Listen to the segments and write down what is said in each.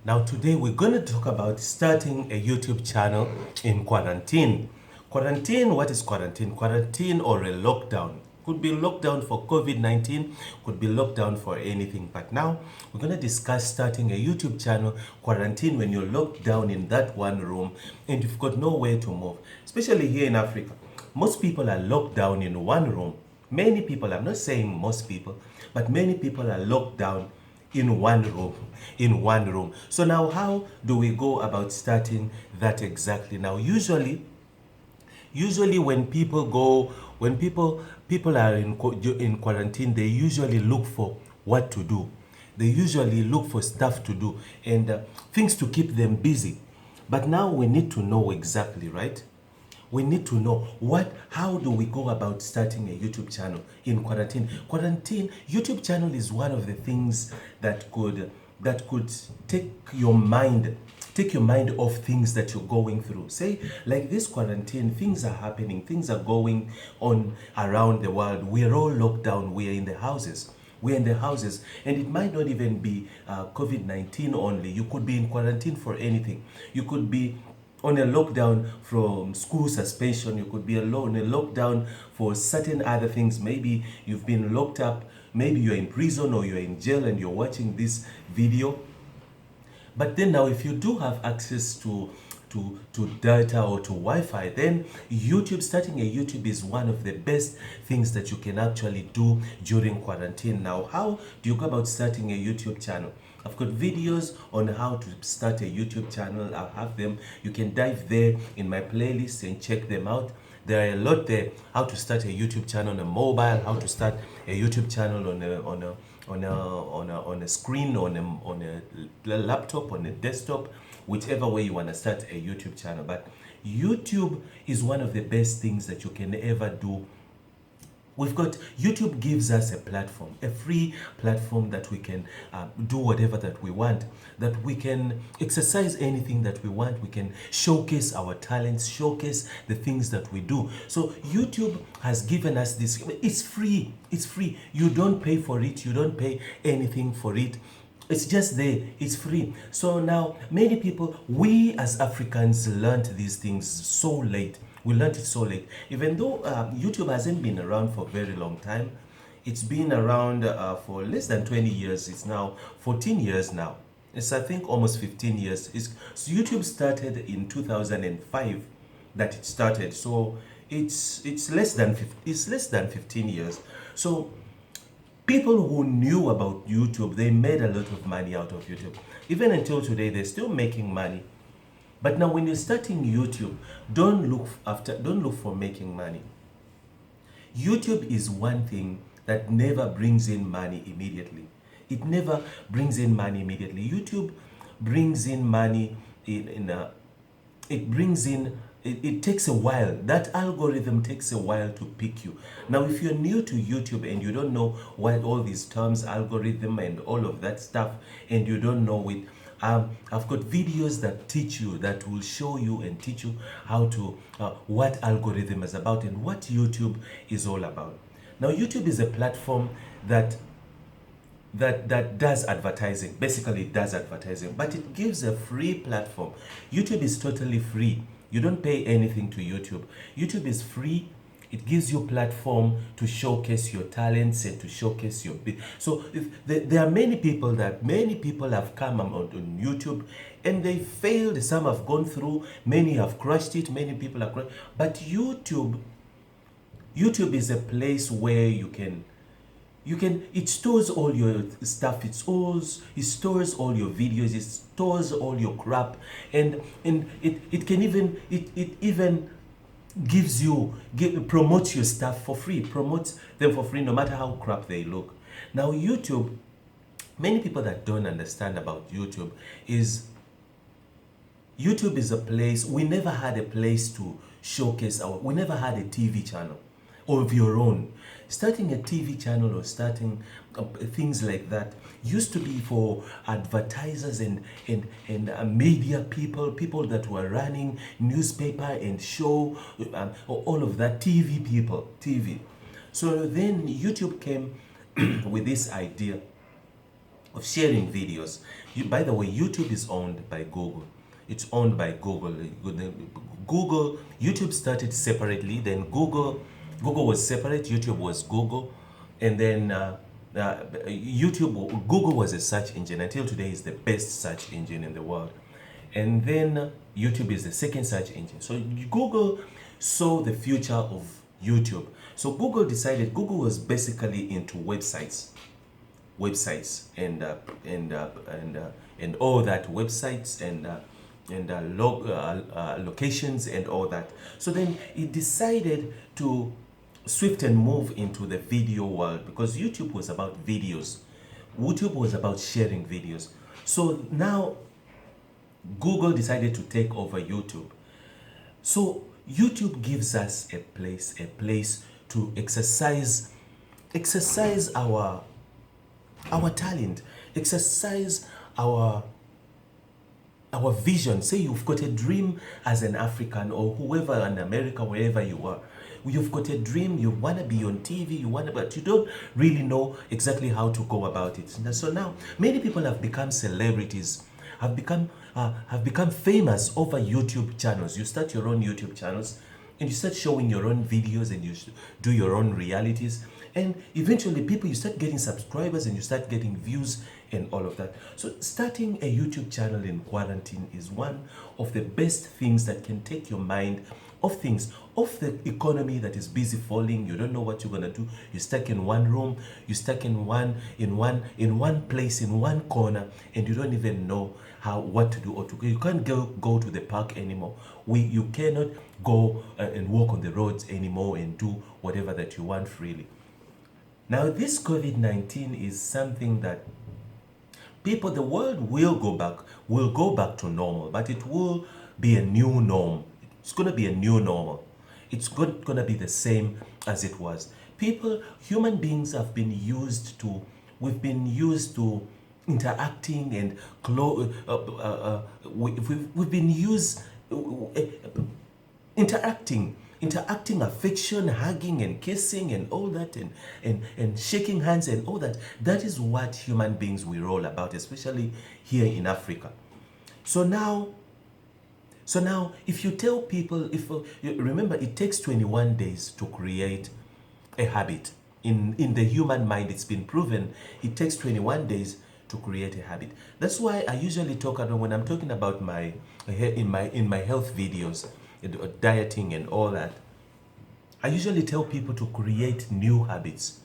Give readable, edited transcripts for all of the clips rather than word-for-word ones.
Now today we're going to talk about starting a YouTube channel in quarantine. Quarantine, what is quarantine? Quarantine or a lockdown. Could be lockdown for COVID-19, could be lockdown for anything. But now we're going to discuss starting a YouTube channel, quarantine, when you're locked down in that one room and you've got nowhere to move. Especially here in Africa. Most people are locked down in one room. Many people, I'm not saying most people, but many people are locked down in one room. So now how do we go about starting that exactly? Now usually when people are in quarantine, they usually look for what to do. They usually look for stuff to do and things to keep them busy. But now we need to know exactly, right? We need to know how do we go about starting a YouTube channel in quarantine. YouTube channel is one of the things that could take your mind off things that you're going through. Say, like this quarantine, things are happening, things are going on around the world. We're all locked down, we're in the houses. And it might not even be COVID-19 only. You could be in quarantine for anything. You could be on a lockdown from school suspension. You could be on a lockdown for certain other things. Maybe you've been locked up. Maybe you're in prison or you're in jail and you're watching this video. But then now, if you do have access to data or to Wi-Fi, then starting a YouTube is one of the best things that you can actually do during quarantine. Now, how do you go about starting a YouTube channel? I've got videos on how to start a YouTube channel. I'll have them. You can dive there in my playlist and check them out. There are a lot there. How to start a YouTube channel on a mobile, how to start a YouTube channel on a screen, on a laptop, on a desktop, whichever way you want to start a YouTube channel. But YouTube is one of the best things that you can ever do. YouTube gives us a platform, a free platform that we can do whatever that we want, that we can exercise anything that we want, we can showcase our talents, showcase the things that we do. So YouTube has given us this, it's free, you don't pay for it, you don't pay anything for it. It's just there, it's free. So now, many people, we as Africans learned these things so late. We learned it so late. Even though YouTube hasn't been around for a very long time, it's been around for less than 20 years. It's now 14 years now. It's, I think, almost 15 years. So YouTube started in 2005 that it started. So it's less than 15 years. So people who knew about YouTube, they made a lot of money out of YouTube. Even until today, they're still making money. But now when you're starting YouTube, don't look for making money. YouTube is one thing that never brings in money immediately. It never brings in money immediately. YouTube brings in money it takes a while. That algorithm takes a while to pick you. Now, if you're new to YouTube and you don't know what all these terms, algorithm and all of that stuff, and you don't know it, I've got videos that teach you, that will show you and teach you how to, what algorithm is about and what YouTube is all about. Now, YouTube is a platform that does advertising. Basically, it does advertising, but it gives a free platform. YouTube is totally free. You don't pay anything to YouTube. YouTube is free. It gives you a platform to showcase your talents and to showcase your so there are many people have come on YouTube and they failed. Some have gone through, many have crushed it, many people have crushed. But YouTube is a place where it stores all your stuff, it stores all your videos, it stores all your crap, and it even promotes your stuff for free, promotes them for free, no matter how crap they look. Now, YouTube, many people that don't understand about YouTube is a place, we never had a place to showcase we never had a TV channel of your own. Starting a TV channel or starting things like that used to be for advertisers and media people that were running newspaper and show, all of that, TV. So then YouTube came with this idea of sharing videos. By the way, YouTube is owned by Google. It's owned by Google. Google, YouTube started separately. Then Google was separate. YouTube was Google, and then YouTube. Google was a search engine until today. Is the best search engine in the world, and then YouTube is the second search engine. So Google saw the future of YouTube. So Google was basically into websites and all that, websites and locations and all that. So then it decided to swift and move into the video world, because YouTube was about videos. YouTube was about sharing videos. So now Google decided to take over YouTube. So YouTube gives us a place to exercise our talent, exercise our vision. Say you've got a dream as an African, or whoever in America, wherever you are. You've got a dream, you want to be on TV, but you don't really know exactly how to go about it. So now many people have become celebrities, have become famous over YouTube channels. You start your own YouTube channels and you start showing your own videos and you do your own realities, and eventually you start getting subscribers and you start getting views and all of that. So starting a YouTube channel in quarantine is one of the best things that can take your mind off the economy that is busy falling. You don't know what you're gonna do. You're stuck in one room, you're stuck in one place, in one corner, and you don't even know what to do or to go. You can't go to the park anymore. You cannot go and walk on the roads anymore and do whatever that you want freely. Now this COVID-19 is something that the world will go back to normal, but it will be a new norm. It's going to be a new normal. It's going to be the same as it was. Human beings we've been used to interacting and we've been used interacting, affection, hugging and kissing and all that, and shaking hands and all that. That is what human beings we're all about, especially here in Africa. So now, if you tell people, remember, it takes 21 days to create a habit. In the human mind, it's been proven it takes 21 days to create a habit. That's why I usually talk about, when I'm talking about in my health videos, dieting and all that, I usually tell people to create new habits.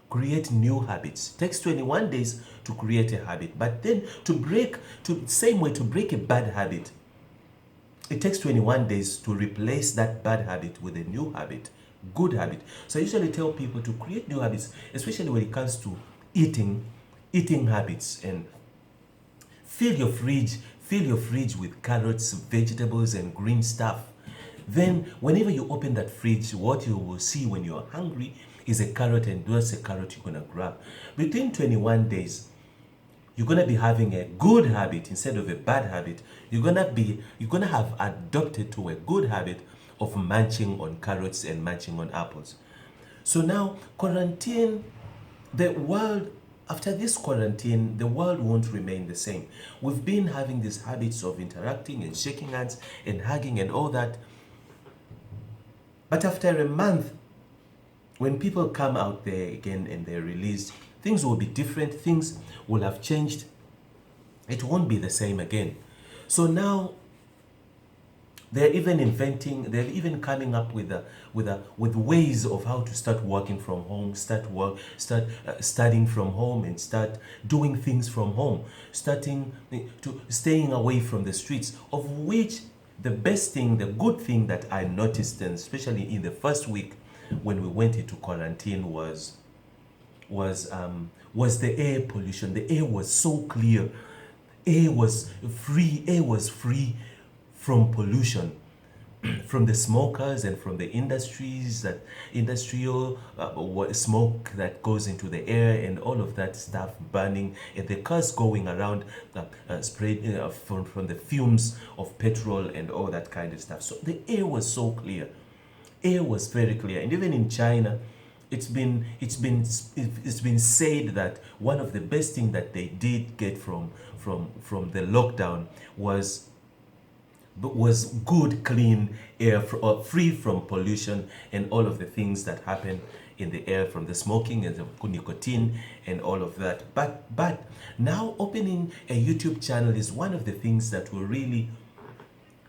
Create new habits. It takes 21 days to create a habit, but then to break a bad habit, it takes 21 days to replace that bad habit with a new habit, good habit. So I usually tell people to create new habits, especially when it comes to eating habits, and fill your fridge with carrots, vegetables and green stuff. Then whenever you open that fridge, what you will see when you're hungry is a carrot, and that's a carrot you're gonna grab. Within 21 days, you're gonna be having a good habit instead of a bad habit. You're gonna have adopted to a good habit of munching on carrots and munching on apples. So now, quarantine, after this quarantine, the world won't remain the same. We've been having these habits of interacting and shaking hands and hugging and all that. But after a month, when people come out there again and they're released, things will be different. Things will have changed. It won't be the same again. So now they're even coming up with ways of how to start working from home, start studying from home, and start doing things from home, staying away from the streets, of which the good thing that I noticed, and especially in the first week when we went into quarantine, was the air pollution. The air was so clear. Air was free from pollution, from the smokers and from the industrial smoke that goes into the air and all of that stuff burning, and the cars going around sprayed from the fumes of petrol and all that kind of stuff. So the air was so clear. Air was very clear. And even in China, it's been said that one of the best things that they did get from the lockdown was good, clean air, free from pollution and all of the things that happen in the air from the smoking and the nicotine and all of that. But now opening a YouTube channel is one of the things that will really,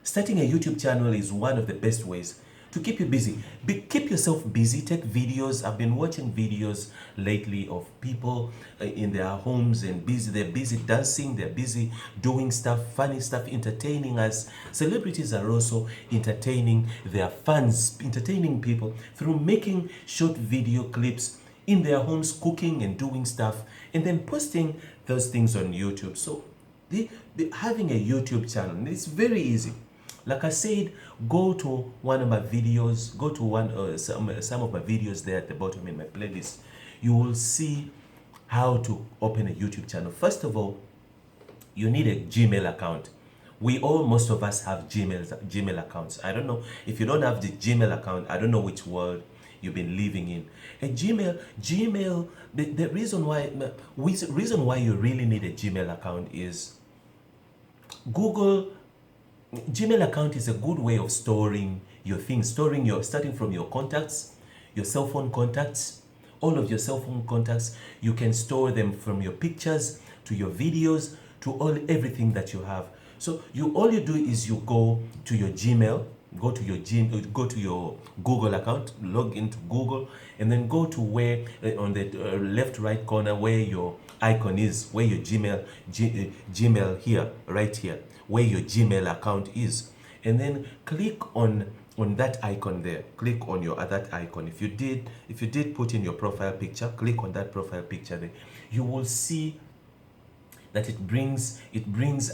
starting a YouTube channel is one of the best ways to keep you busy. Keep yourself busy, take videos. I've been watching videos lately of people in their homes and busy. They're busy dancing, they're busy doing stuff, funny stuff, entertaining us. Celebrities are also entertaining their fans, entertaining people through making short video clips in their homes, cooking and doing stuff, and then posting those things on YouTube. So having a YouTube channel is very easy. Like I said, go to one of my videos, go to some of my videos there at the bottom in my playlist. You will see how to open a YouTube channel. First of all, you need a Gmail account. Most of us have Gmail accounts. I don't know if you don't have the Gmail account. I don't know which world you've been living in. A Gmail. The reason why you really need a Gmail account is Gmail account is a good way of storing your things, starting from your contacts, your cell phone contacts, all of your cell phone contacts. You can store them from your pictures to your videos to everything that you have. So all you do is you go to your Gmail, go to your Google account, log into Google, and then go to where on the left right corner where your icon is, where your Gmail here, right here, where your Gmail account is, and then click on that icon there. Click on that icon. If you did put in your profile picture, click on that profile picture there. You will see that it brings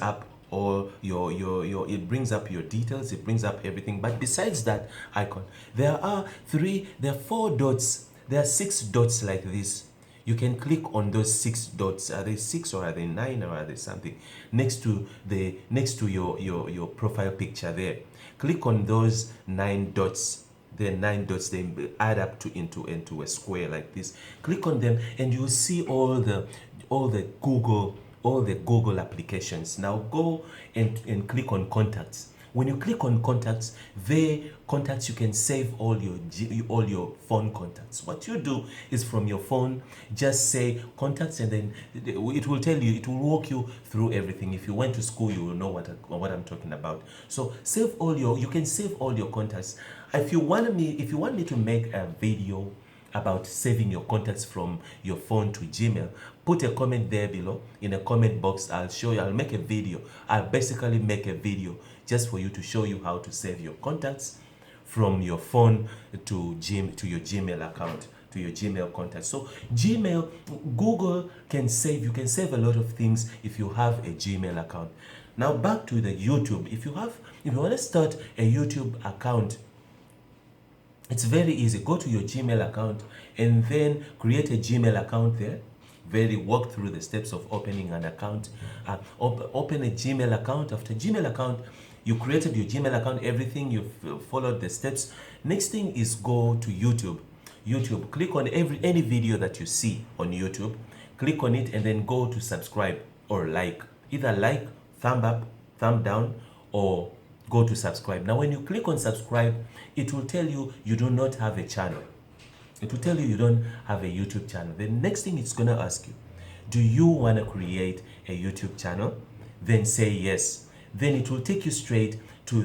up all it brings up your details, it brings up everything. But besides that icon, there are 4 dots, there are 6 dots like this. You can click on those 6 dots. Are they 6 or are they 9 or are they something? Next to your profile picture there. Click on those 9 dots. The 9 dots, they add up into a square like this. Click on them and you'll see all the Google applications. Now go and click on contacts. When you click on contacts, you can save all your phone contacts. What you do is from your phone, just say contacts, and then it will tell you, it will walk you through everything. If you went to school, you will know what I'm talking about. So you can save all your contacts. If you want me to make a video about saving your contacts from your phone to Gmail, put a comment there below in the comment box. I'll show you. I'll make a video. I'll basically make a video just for you to show you how to save your contacts from your phone to your Gmail account, to your Gmail contacts. So Gmail, Google can save. You can save a lot of things if you have a Gmail account. Now back to the YouTube. If you want to start a YouTube account, it's very easy. Go to your Gmail account and then create a Gmail account there. Walk through the steps of opening an account. Open a Gmail account. After Gmail account, you created your Gmail account, everything, you've followed the steps. Next thing is go to YouTube. Click on any video that you see on YouTube. Click on it and then go to subscribe or like. Either like, thumb up, thumb down, or go to subscribe. Now when you click on subscribe, it will tell you do not have a channel. It will tell you don't have a YouTube channel. The next thing it's going to ask you, do you want to create a YouTube channel? Then say yes. Then it will take you straight to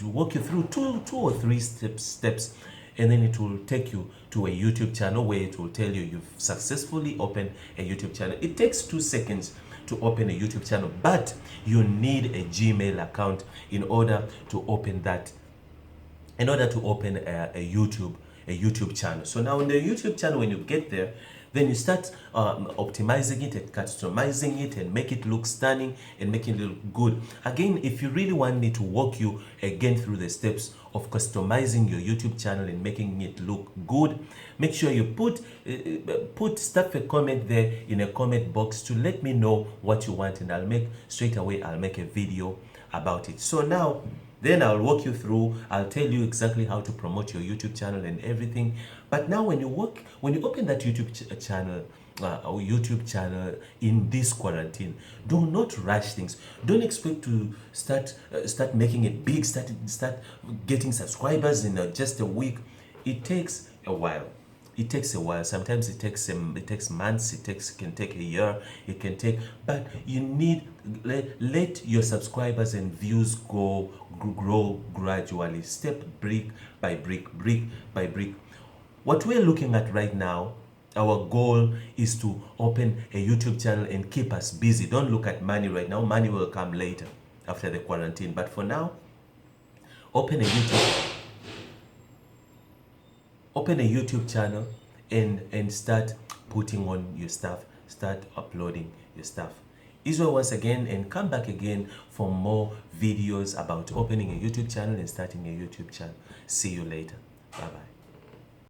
walk you through two or three steps, and then it will take you to a YouTube channel where it will tell you you've successfully opened a YouTube channel. It takes 2 seconds to open a YouTube channel, but you need a Gmail account in order to open that, in order to open a YouTube channel. So now in the YouTube channel, when you get there, then you start optimizing it and customizing it and make it look stunning and make it look good. Again, if you really want me to walk you again through the steps of customizing your YouTube channel and making it look good, make sure you put stuff a comment there in a comment box to let me know what you want, and I'll make a video about it. So now, then I'll walk you through, I'll tell you exactly how to promote your YouTube channel and everything. But now when you open that YouTube channel in this quarantine, do not rush things. Don't expect to start making it big, start getting subscribers in just a week. It takes a while. It takes a while. Sometimes it takes months. It can take a year. It can take, but you need let your subscribers and views grow gradually, step brick by brick, brick by brick. What we're looking at right now, our goal is to open a YouTube channel and keep us busy. Don't look at money right now. Money will come later after the quarantine. But for now, open a YouTube channel and start putting on your stuff, start uploading your stuff. Israel once again, and come back again for more videos about opening a YouTube channel and starting a YouTube channel. See you later. Bye bye.